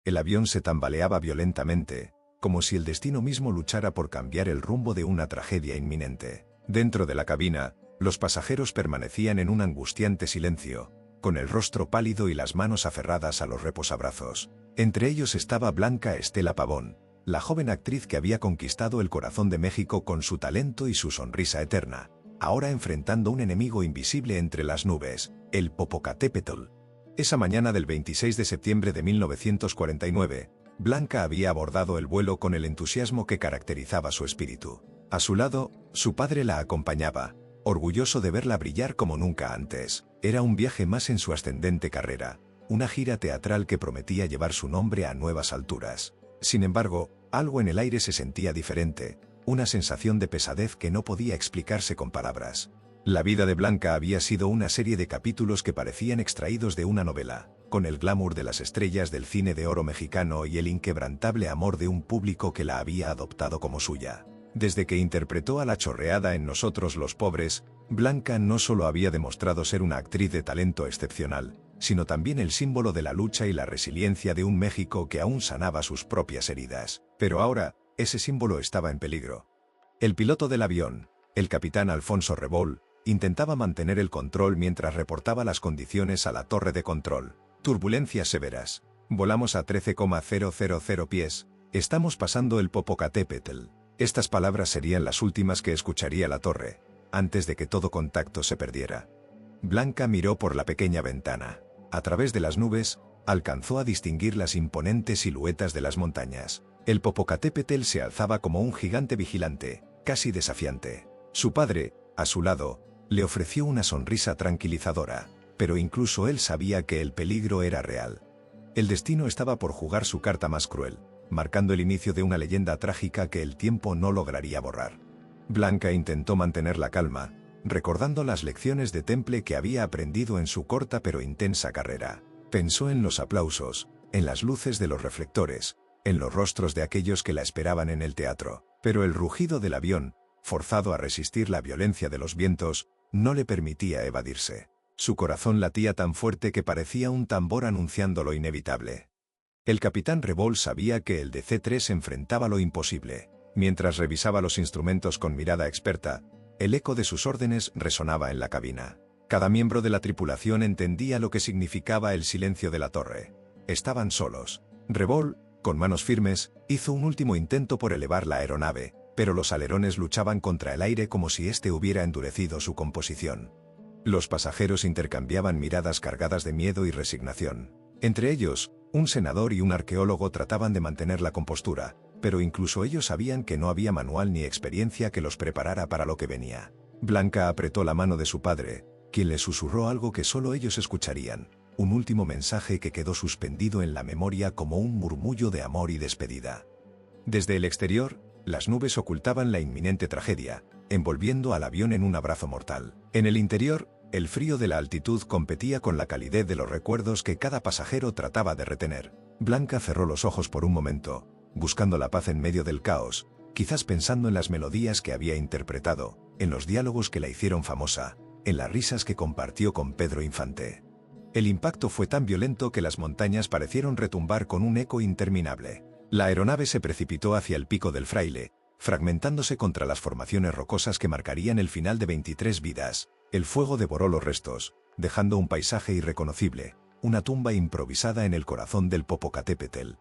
El avión se tambaleaba violentamente, como si el destino mismo luchara por cambiar el rumbo de una tragedia inminente. Dentro de la cabina, los pasajeros permanecían en un angustiante silencio, con el rostro pálido y las manos aferradas a los reposabrazos. Entre ellos estaba Blanca Estela Pavón, la joven actriz que había conquistado el corazón de México con su talento y su sonrisa eterna, ahora enfrentando un enemigo invisible entre las nubes, el Popocatépetl. Esa mañana del 26 de septiembre de 1949, Blanca había abordado el vuelo con el entusiasmo que caracterizaba su espíritu. A su lado, su padre la acompañaba, orgulloso de verla brillar como nunca antes. Era un viaje más en su ascendente carrera, una gira teatral que prometía llevar su nombre a nuevas alturas. Sin embargo, algo en el aire se sentía diferente, una sensación de pesadez que no podía explicarse con palabras. La vida de Blanca había sido una serie de capítulos que parecían extraídos de una novela, con el glamour de las estrellas del cine de oro mexicano y el inquebrantable amor de un público que la había adoptado como suya. Desde que interpretó a la chorreada en Nosotros los Pobres, Blanca no solo había demostrado ser una actriz de talento excepcional, sino también el símbolo de la lucha y la resiliencia de un México que aún sanaba sus propias heridas. Pero ahora, ese símbolo estaba en peligro. El piloto del avión, el capitán Alfonso Rebol, intentaba mantener el control mientras reportaba las condiciones a la torre de control. Turbulencias severas. Volamos a 13,000 pies. Estamos pasando el Popocatépetl. Estas palabras serían las últimas que escucharía la torre, antes de que todo contacto se perdiera. Blanca miró por la pequeña ventana. A través de las nubes, alcanzó a distinguir las imponentes siluetas de las montañas. El Popocatépetl se alzaba como un gigante vigilante, casi desafiante. Su padre, a su lado, le ofreció una sonrisa tranquilizadora, pero incluso él sabía que el peligro era real. El destino estaba por jugar su carta más cruel, marcando el inicio de una leyenda trágica que el tiempo no lograría borrar. Blanca intentó mantener la calma, recordando las lecciones de temple que había aprendido en su corta pero intensa carrera. Pensó en los aplausos, en las luces de los reflectores, en los rostros de aquellos que la esperaban en el teatro. Pero el rugido del avión, forzado a resistir la violencia de los vientos, no le permitía evadirse. Su corazón latía tan fuerte que parecía un tambor anunciando lo inevitable. El capitán Rebol sabía que el DC-3 enfrentaba lo imposible. Mientras revisaba los instrumentos con mirada experta, el eco de sus órdenes resonaba en la cabina. Cada miembro de la tripulación entendía lo que significaba el silencio de la torre. Estaban solos. Rebol, con manos firmes, hizo un último intento por elevar la aeronave, pero los alerones luchaban contra el aire como si éste hubiera endurecido su composición. Los pasajeros intercambiaban miradas cargadas de miedo y resignación. Entre ellos, un senador y un arqueólogo trataban de mantener la compostura, pero incluso ellos sabían que no había manual ni experiencia que los preparara para lo que venía. Blanca apretó la mano de su padre, quien le susurró algo que solo ellos escucharían, un último mensaje que quedó suspendido en la memoria como un murmullo de amor y despedida. Desde el exterior, las nubes ocultaban la inminente tragedia, envolviendo al avión en un abrazo mortal. En el interior, el frío de la altitud competía con la calidez de los recuerdos que cada pasajero trataba de retener. Blanca cerró los ojos por un momento, buscando la paz en medio del caos, quizás pensando en las melodías que había interpretado, en los diálogos que la hicieron famosa, en las risas que compartió con Pedro Infante. El impacto fue tan violento que las montañas parecieron retumbar con un eco interminable. La aeronave se precipitó hacia el Pico del Fraile, fragmentándose contra las formaciones rocosas que marcarían el final de 23 vidas. El fuego devoró los restos, dejando un paisaje irreconocible, una tumba improvisada en el corazón del Popocatépetl.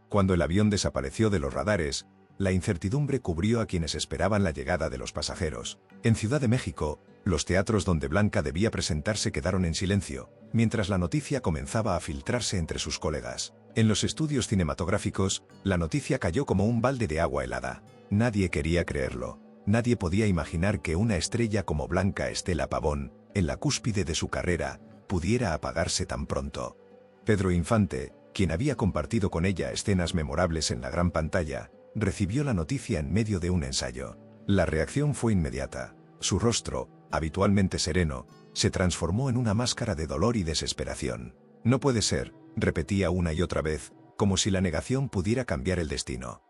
Cuando el avión desapareció de los radares, la incertidumbre cubrió a quienes esperaban la llegada de los pasajeros. En Ciudad de México, los teatros donde Blanca debía presentarse quedaron en silencio, mientras la noticia comenzaba a filtrarse entre sus colegas. En los estudios cinematográficos, la noticia cayó como un balde de agua helada. Nadie quería creerlo. Nadie podía imaginar que una estrella como Blanca Estela Pavón, en la cúspide de su carrera, pudiera apagarse tan pronto. Pedro Infante, quien había compartido con ella escenas memorables en la gran pantalla, recibió la noticia en medio de un ensayo. La reacción fue inmediata. Su rostro, habitualmente sereno, se transformó en una máscara de dolor y desesperación. No puede ser, repetía una y otra vez, como si la negación pudiera cambiar el destino.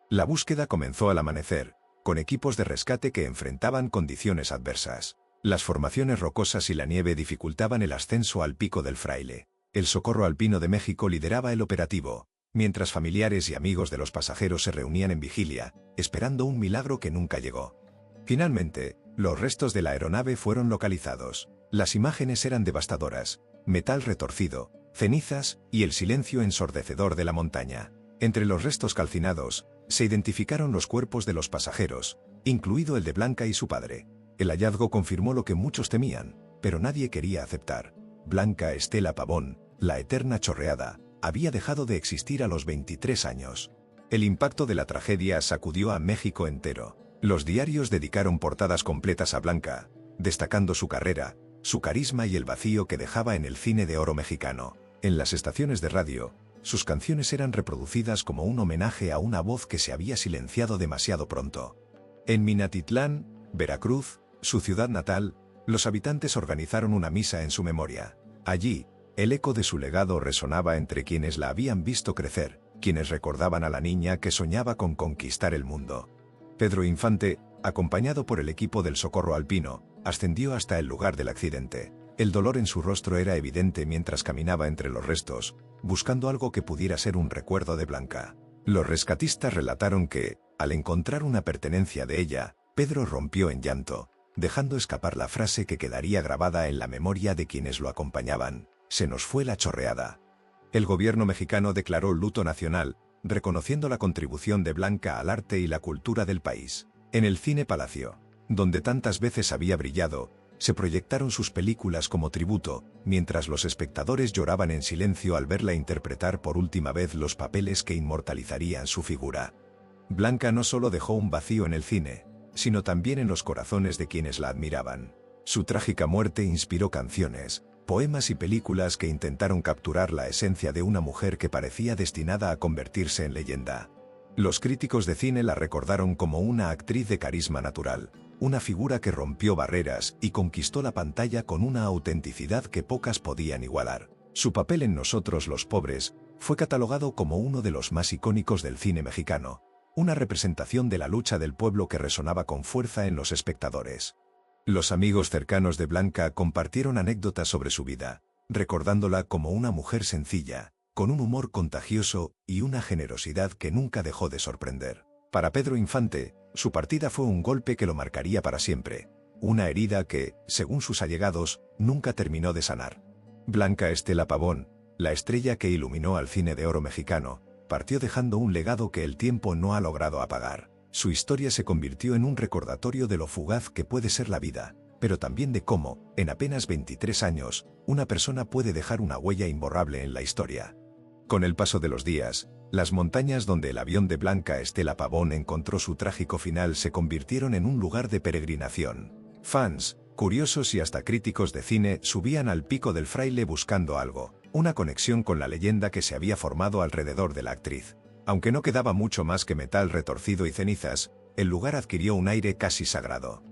La búsqueda comenzó al amanecer, con equipos de rescate que enfrentaban condiciones adversas. Las formaciones rocosas y la nieve dificultaban el ascenso al Pico del Fraile. El Socorro Alpino de México lideraba el operativo, mientras familiares y amigos de los pasajeros se reunían en vigilia, esperando un milagro que nunca llegó. Finalmente, los restos de la aeronave fueron localizados. Las imágenes eran devastadoras: metal retorcido, cenizas y el silencio ensordecedor de la montaña. Entre los restos calcinados, se identificaron los cuerpos de los pasajeros, incluido el de Blanca y su padre. El hallazgo confirmó lo que muchos temían, pero nadie quería aceptar. Blanca Estela Pavón, la eterna chorreada, había dejado de existir a los 23 años. El impacto de la tragedia sacudió a México entero. Los diarios dedicaron portadas completas a Blanca, destacando su carrera, su carisma y el vacío que dejaba en el cine de oro mexicano. En las estaciones de radio, sus canciones eran reproducidas como un homenaje a una voz que se había silenciado demasiado pronto. En Minatitlán, Veracruz, su ciudad natal, los habitantes organizaron una misa en su memoria. Allí, el eco de su legado resonaba entre quienes la habían visto crecer, quienes recordaban a la niña que soñaba con conquistar el mundo. Pedro Infante, acompañado por el equipo del Socorro Alpino, ascendió hasta el lugar del accidente. El dolor en su rostro era evidente mientras caminaba entre los restos, buscando algo que pudiera ser un recuerdo de Blanca. Los rescatistas relataron que, al encontrar una pertenencia de ella, Pedro rompió en llanto, dejando escapar la frase que quedaría grabada en la memoria de quienes lo acompañaban: «Se nos fue la chorreada». El gobierno mexicano declaró luto nacional, reconociendo la contribución de Blanca al arte y la cultura del país. En el Cine Palacio, donde tantas veces había brillado, se proyectaron sus películas como tributo, mientras los espectadores lloraban en silencio al verla interpretar por última vez los papeles que inmortalizarían su figura. Blanca no solo dejó un vacío en el cine, sino también en los corazones de quienes la admiraban. Su trágica muerte inspiró canciones, poemas y películas que intentaron capturar la esencia de una mujer que parecía destinada a convertirse en leyenda. Los críticos de cine la recordaron como una actriz de carisma natural, una figura que rompió barreras y conquistó la pantalla con una autenticidad que pocas podían igualar. Su papel en Nosotros los Pobres fue catalogado como uno de los más icónicos del cine mexicano, una representación de la lucha del pueblo que resonaba con fuerza en los espectadores. Los amigos cercanos de Blanca compartieron anécdotas sobre su vida, recordándola como una mujer sencilla, con un humor contagioso y una generosidad que nunca dejó de sorprender. Para Pedro Infante, su partida fue un golpe que lo marcaría para siempre, una herida que, según sus allegados, nunca terminó de sanar. Blanca Estela Pavón, la estrella que iluminó al cine de oro mexicano, partió dejando un legado que el tiempo no ha logrado apagar. Su historia se convirtió en un recordatorio de lo fugaz que puede ser la vida, pero también de cómo, en apenas 23 años, una persona puede dejar una huella imborrable en la historia. Con el paso de los días, las montañas donde el avión de Blanca Estela Pavón encontró su trágico final se convirtieron en un lugar de peregrinación. Fans, curiosos y hasta críticos de cine subían al Pico del Fraile buscando algo, una conexión con la leyenda que se había formado alrededor de la actriz. Aunque no quedaba mucho más que metal retorcido y cenizas, el lugar adquirió un aire casi sagrado.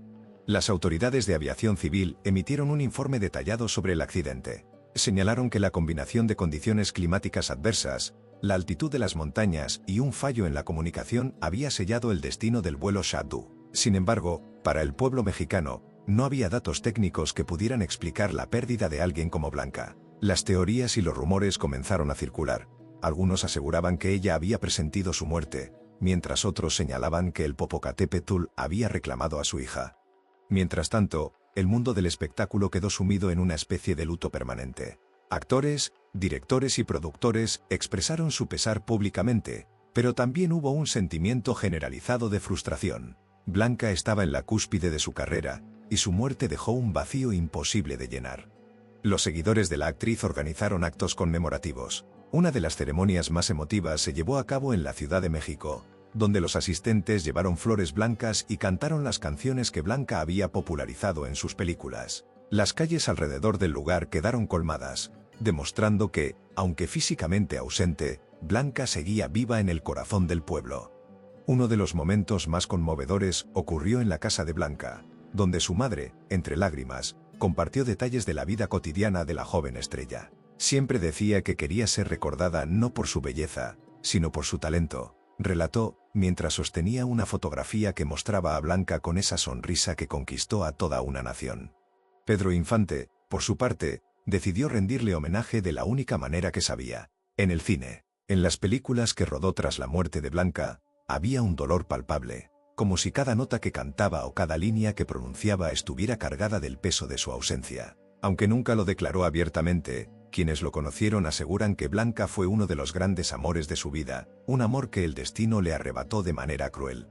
Las autoridades de aviación civil emitieron un informe detallado sobre el accidente. Señalaron que la combinación de condiciones climáticas adversas, la altitud de las montañas y un fallo en la comunicación había sellado el destino del vuelo Shuttle. Sin embargo, para el pueblo mexicano, no había datos técnicos que pudieran explicar la pérdida de alguien como Blanca. Las teorías y los rumores comenzaron a circular. Algunos aseguraban que ella había presentido su muerte, mientras otros señalaban que el Popocatépetl había reclamado a su hija. Mientras tanto, el mundo del espectáculo quedó sumido en una especie de luto permanente. Actores, directores y productores expresaron su pesar públicamente, pero también hubo un sentimiento generalizado de frustración. Blanca estaba en la cúspide de su carrera, y su muerte dejó un vacío imposible de llenar. Los seguidores de la actriz organizaron actos conmemorativos. Una de las ceremonias más emotivas se llevó a cabo en la Ciudad de México, donde los asistentes llevaron flores blancas y cantaron las canciones que Blanca había popularizado en sus películas. Las calles alrededor del lugar quedaron colmadas, demostrando que, aunque físicamente ausente, Blanca seguía viva en el corazón del pueblo. Uno de los momentos más conmovedores ocurrió en la casa de Blanca, donde su madre, entre lágrimas, compartió detalles de la vida cotidiana de la joven estrella. Siempre decía que quería ser recordada no por su belleza, sino por su talento, relató, mientras sostenía una fotografía que mostraba a Blanca con esa sonrisa que conquistó a toda una nación. Pedro Infante, por su parte, decidió rendirle homenaje de la única manera que sabía: en el cine. En las películas que rodó tras la muerte de Blanca, había un dolor palpable, como si cada nota que cantaba o cada línea que pronunciaba estuviera cargada del peso de su ausencia. Aunque nunca lo declaró abiertamente, quienes lo conocieron aseguran que Blanca fue uno de los grandes amores de su vida, un amor que el destino le arrebató de manera cruel.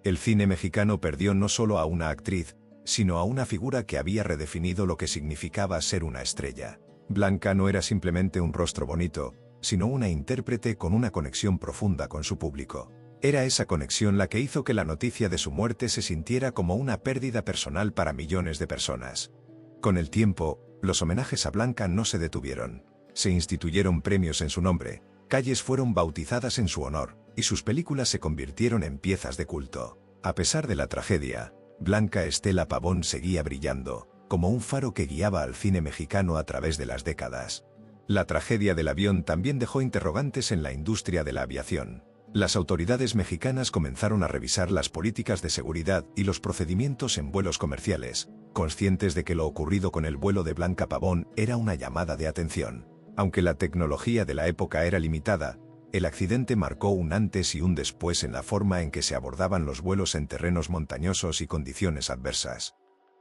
El cine mexicano perdió no solo a una actriz, sino a una figura que había redefinido lo que significaba ser una estrella. Blanca no era simplemente un rostro bonito, sino una intérprete con una conexión profunda con su público. Era esa conexión la que hizo que la noticia de su muerte se sintiera como una pérdida personal para millones de personas. Con el tiempo, los homenajes a Blanca no se detuvieron. Se instituyeron premios en su nombre, calles fueron bautizadas en su honor, y sus películas se convirtieron en piezas de culto. A pesar de la tragedia, Blanca Estela Pavón seguía brillando, como un faro que guiaba al cine mexicano a través de las décadas. La tragedia del avión también dejó interrogantes en la industria de la aviación. Las autoridades mexicanas comenzaron a revisar las políticas de seguridad y los procedimientos en vuelos comerciales, conscientes de que lo ocurrido con el vuelo de Blanca Pavón era una llamada de atención. Aunque la tecnología de la época era limitada, el accidente marcó un antes y un después en la forma en que se abordaban los vuelos en terrenos montañosos y condiciones adversas.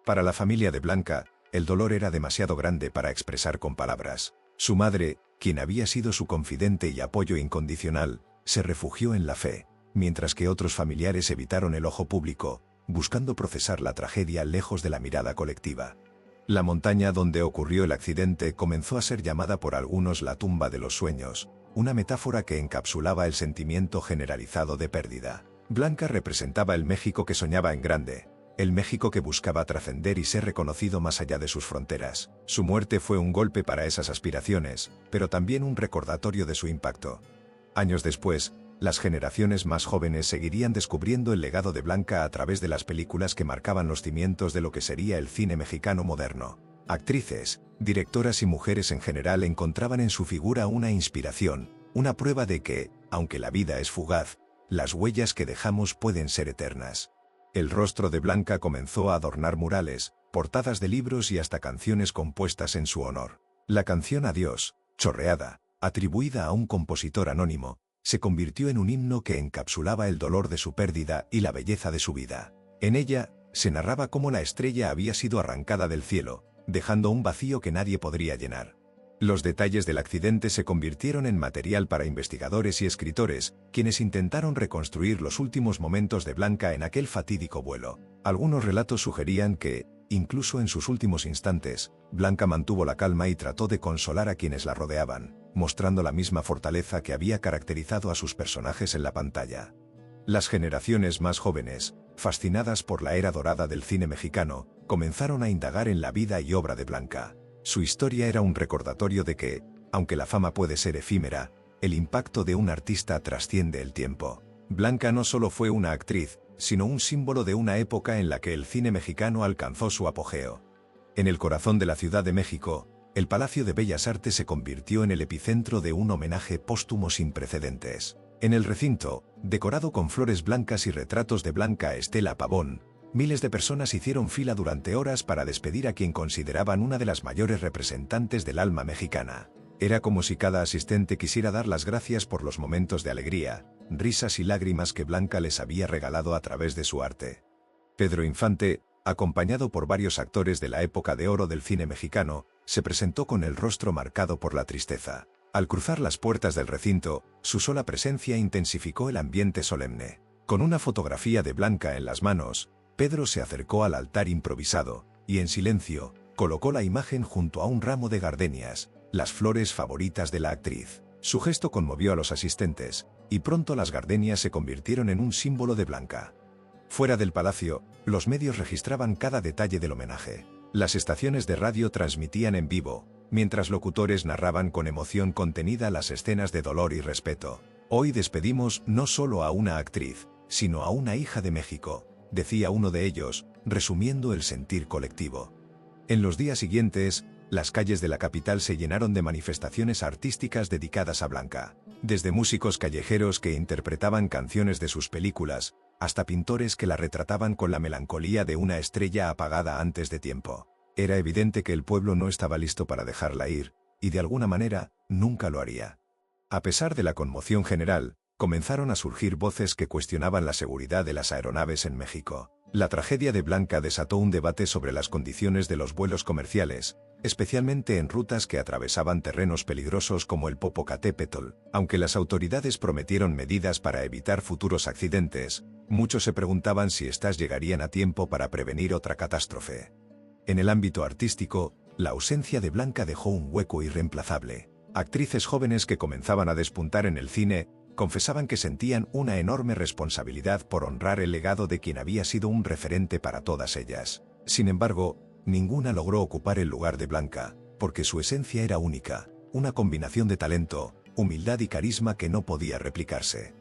Para la familia de Blanca, el dolor era demasiado grande para expresar con palabras. Su madre, quien había sido su confidente y apoyo incondicional, se refugió en la fe, mientras que otros familiares evitaron el ojo público, buscando procesar la tragedia lejos de la mirada colectiva. La montaña donde ocurrió el accidente comenzó a ser llamada por algunos la tumba de los sueños, una metáfora que encapsulaba el sentimiento generalizado de pérdida. Blanca representaba el México que soñaba en grande, el México que buscaba trascender y ser reconocido más allá de sus fronteras. Su muerte fue un golpe para esas aspiraciones, pero también un recordatorio de su impacto. Años después, las generaciones más jóvenes seguirían descubriendo el legado de Blanca a través de las películas que marcaban los cimientos de lo que sería el cine mexicano moderno. Actrices, directoras y mujeres en general encontraban en su figura una inspiración, una prueba de que, aunque la vida es fugaz, las huellas que dejamos pueden ser eternas. El rostro de Blanca comenzó a adornar murales, portadas de libros y hasta canciones compuestas en su honor. La canción Adiós, chorreada, atribuida a un compositor anónimo, se convirtió en un himno que encapsulaba el dolor de su pérdida y la belleza de su vida. En ella, se narraba cómo la estrella había sido arrancada del cielo, dejando un vacío que nadie podría llenar. Los detalles del accidente se convirtieron en material para investigadores y escritores, quienes intentaron reconstruir los últimos momentos de Blanca en aquel fatídico vuelo. Algunos relatos sugerían que, incluso en sus últimos instantes, Blanca mantuvo la calma y trató de consolar a quienes la rodeaban, mostrando la misma fortaleza que había caracterizado a sus personajes en la pantalla. Las generaciones más jóvenes, fascinadas por la era dorada del cine mexicano, comenzaron a indagar en la vida y obra de Blanca. Su historia era un recordatorio de que, aunque la fama puede ser efímera, el impacto de un artista trasciende el tiempo. Blanca no solo fue una actriz, sino un símbolo de una época en la que el cine mexicano alcanzó su apogeo. En el corazón de la Ciudad de México, el Palacio de Bellas Artes se convirtió en el epicentro de un homenaje póstumo sin precedentes. En el recinto, decorado con flores blancas y retratos de Blanca Estela Pavón, miles de personas hicieron fila durante horas para despedir a quien consideraban una de las mayores representantes del alma mexicana. Era como si cada asistente quisiera dar las gracias por los momentos de alegría, risas y lágrimas que Blanca les había regalado a través de su arte. Pedro Infante, acompañado por varios actores de la época de oro del cine mexicano, se presentó con el rostro marcado por la tristeza. Al cruzar las puertas del recinto, su sola presencia intensificó el ambiente solemne. Con una fotografía de Blanca en las manos, Pedro se acercó al altar improvisado, y en silencio, colocó la imagen junto a un ramo de gardenias, las flores favoritas de la actriz. Su gesto conmovió a los asistentes, y pronto las gardenias se convirtieron en un símbolo de Blanca. Fuera del palacio, los medios registraban cada detalle del homenaje. Las estaciones de radio transmitían en vivo, mientras locutores narraban con emoción contenida las escenas de dolor y respeto. Hoy despedimos no solo a una actriz, sino a una hija de México, decía uno de ellos, resumiendo el sentir colectivo. En los días siguientes, las calles de la capital se llenaron de manifestaciones artísticas dedicadas a Blanca. Desde músicos callejeros que interpretaban canciones de sus películas, hasta pintores que la retrataban con la melancolía de una estrella apagada antes de tiempo. Era evidente que el pueblo no estaba listo para dejarla ir, y de alguna manera, nunca lo haría. A pesar de la conmoción general, comenzaron a surgir voces que cuestionaban la seguridad de las aeronaves en México. La tragedia de Blanca desató un debate sobre las condiciones de los vuelos comerciales, especialmente en rutas que atravesaban terrenos peligrosos como el Popocatépetl. Aunque las autoridades prometieron medidas para evitar futuros accidentes, muchos se preguntaban si éstas llegarían a tiempo para prevenir otra catástrofe. En el ámbito artístico, la ausencia de Blanca dejó un hueco irreemplazable. Actrices jóvenes que comenzaban a despuntar en el cine confesaban que sentían una enorme responsabilidad por honrar el legado de quien había sido un referente para todas ellas. Sin embargo, ninguna logró ocupar el lugar de Blanca, porque su esencia era única, una combinación de talento, humildad y carisma que no podía replicarse.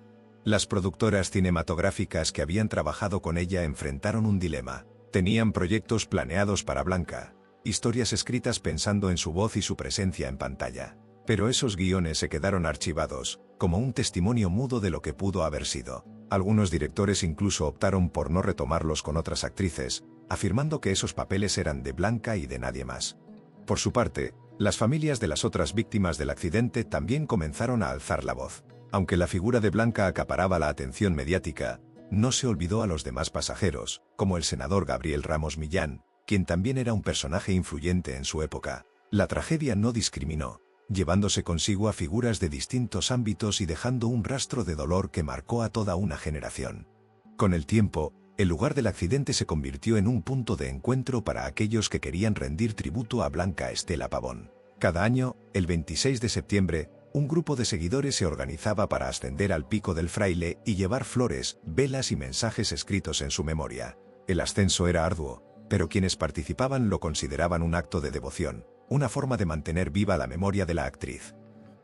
Las productoras cinematográficas que habían trabajado con ella enfrentaron un dilema. Tenían proyectos planeados para Blanca, historias escritas pensando en su voz y su presencia en pantalla. Pero esos guiones se quedaron archivados, como un testimonio mudo de lo que pudo haber sido. Algunos directores incluso optaron por no retomarlos con otras actrices, afirmando que esos papeles eran de Blanca y de nadie más. Por su parte, las familias de las otras víctimas del accidente también comenzaron a alzar la voz. Aunque la figura de Blanca acaparaba la atención mediática, no se olvidó a los demás pasajeros, como el senador Gabriel Ramos Millán, quien también era un personaje influyente en su época. La tragedia no discriminó, llevándose consigo a figuras de distintos ámbitos y dejando un rastro de dolor que marcó a toda una generación. Con el tiempo, el lugar del accidente se convirtió en un punto de encuentro para aquellos que querían rendir tributo a Blanca Estela Pavón. Cada año, el 26 de septiembre, un grupo de seguidores se organizaba para ascender al Pico del Fraile y llevar flores, velas y mensajes escritos en su memoria. El ascenso era arduo, pero quienes participaban lo consideraban un acto de devoción, una forma de mantener viva la memoria de la actriz.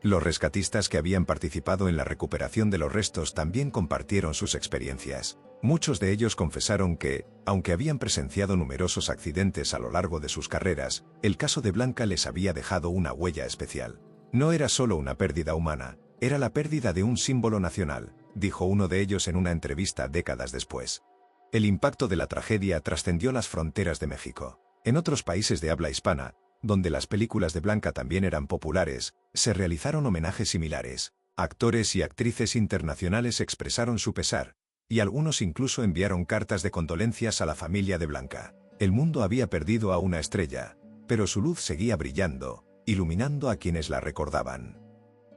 Los rescatistas que habían participado en la recuperación de los restos también compartieron sus experiencias. Muchos de ellos confesaron que, aunque habían presenciado numerosos accidentes a lo largo de sus carreras, el caso de Blanca les había dejado una huella especial. No era solo una pérdida humana, era la pérdida de un símbolo nacional, dijo uno de ellos en una entrevista décadas después. El impacto de la tragedia trascendió las fronteras de México. En otros países de habla hispana, donde las películas de Blanca también eran populares, se realizaron homenajes similares. Actores y actrices internacionales expresaron su pesar, y algunos incluso enviaron cartas de condolencias a la familia de Blanca. El mundo había perdido a una estrella, pero su luz seguía brillando, iluminando a quienes la recordaban.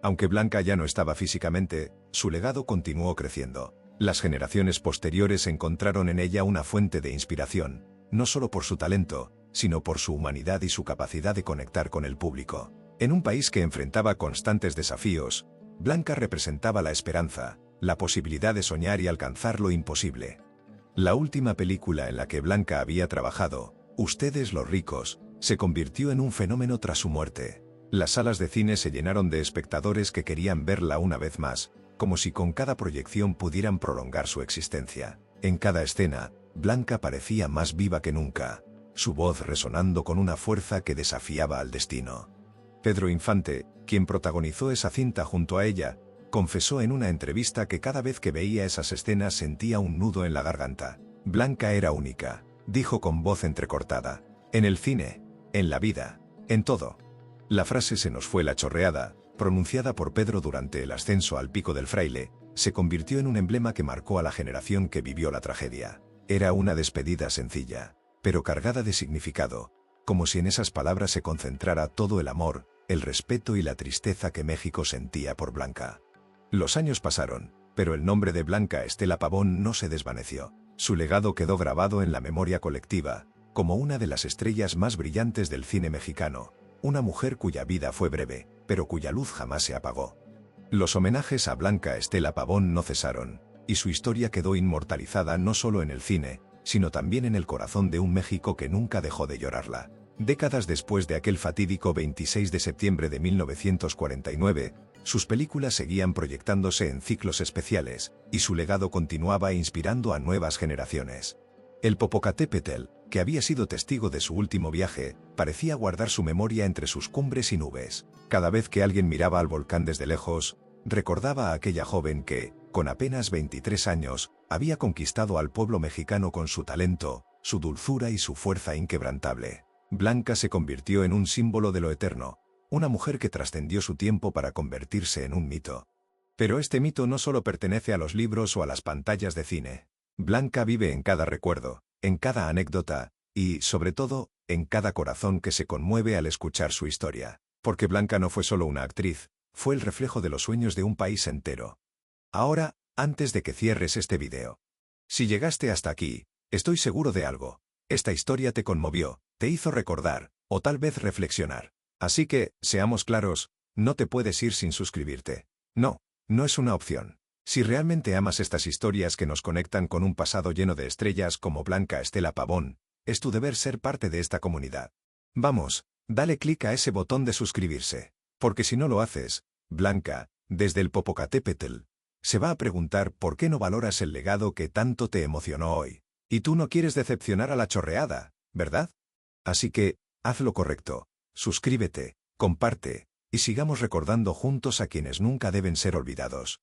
Aunque Blanca ya no estaba físicamente, su legado continuó creciendo. Las generaciones posteriores encontraron en ella una fuente de inspiración, no solo por su talento, sino por su humanidad y su capacidad de conectar con el público. En un país que enfrentaba constantes desafíos, Blanca representaba la esperanza, la posibilidad de soñar y alcanzar lo imposible. La última película en la que Blanca había trabajado, Ustedes los ricos, se convirtió en un fenómeno tras su muerte. Las salas de cine se llenaron de espectadores que querían verla una vez más, como si con cada proyección pudieran prolongar su existencia. En cada escena, Blanca parecía más viva que nunca, su voz resonando con una fuerza que desafiaba al destino. Pedro Infante, quien protagonizó esa cinta junto a ella, confesó en una entrevista que cada vez que veía esas escenas sentía un nudo en la garganta. Blanca era única, dijo con voz entrecortada. En el cine, en la vida, en todo. La frase "se nos fue la chorreada", pronunciada por Pedro durante el ascenso al Pico del Fraile, se convirtió en un emblema que marcó a la generación que vivió la tragedia. Era una despedida sencilla, pero cargada de significado, como si en esas palabras se concentrara todo el amor, el respeto y la tristeza que México sentía por Blanca. Los años pasaron, pero el nombre de Blanca Estela Pavón no se desvaneció. Su legado quedó grabado en la memoria colectiva, como una de las estrellas más brillantes del cine mexicano, una mujer cuya vida fue breve, pero cuya luz jamás se apagó. Los homenajes a Blanca Estela Pavón no cesaron, y su historia quedó inmortalizada no solo en el cine, sino también en el corazón de un México que nunca dejó de llorarla. Décadas después de aquel fatídico 26 de septiembre de 1949, sus películas seguían proyectándose en ciclos especiales, y su legado continuaba inspirando a nuevas generaciones. El Popocatépetl, que había sido testigo de su último viaje, parecía guardar su memoria entre sus cumbres y nubes. Cada vez que alguien miraba al volcán desde lejos, recordaba a aquella joven que, con apenas 23 años, había conquistado al pueblo mexicano con su talento, su dulzura y su fuerza inquebrantable. Blanca se convirtió en un símbolo de lo eterno, una mujer que trascendió su tiempo para convertirse en un mito. Pero este mito no solo pertenece a los libros o a las pantallas de cine. Blanca vive en cada recuerdo, en cada anécdota, y, sobre todo, en cada corazón que se conmueve al escuchar su historia. Porque Blanca no fue solo una actriz, fue el reflejo de los sueños de un país entero. Ahora, antes de que cierres este video. Si llegaste hasta aquí, estoy seguro de algo. Esta historia te conmovió, te hizo recordar, o tal vez reflexionar. Así que, seamos claros, no te puedes ir sin suscribirte. No, no es una opción. Si realmente amas estas historias que nos conectan con un pasado lleno de estrellas como Blanca Estela Pavón, es tu deber ser parte de esta comunidad. Vamos, dale clic a ese botón de suscribirse. Porque si no lo haces, Blanca, desde el Popocatépetl, se va a preguntar por qué no valoras el legado que tanto te emocionó hoy. Y tú no quieres decepcionar a la chorreada, ¿verdad? Así que, haz lo correcto, suscríbete, comparte, y sigamos recordando juntos a quienes nunca deben ser olvidados.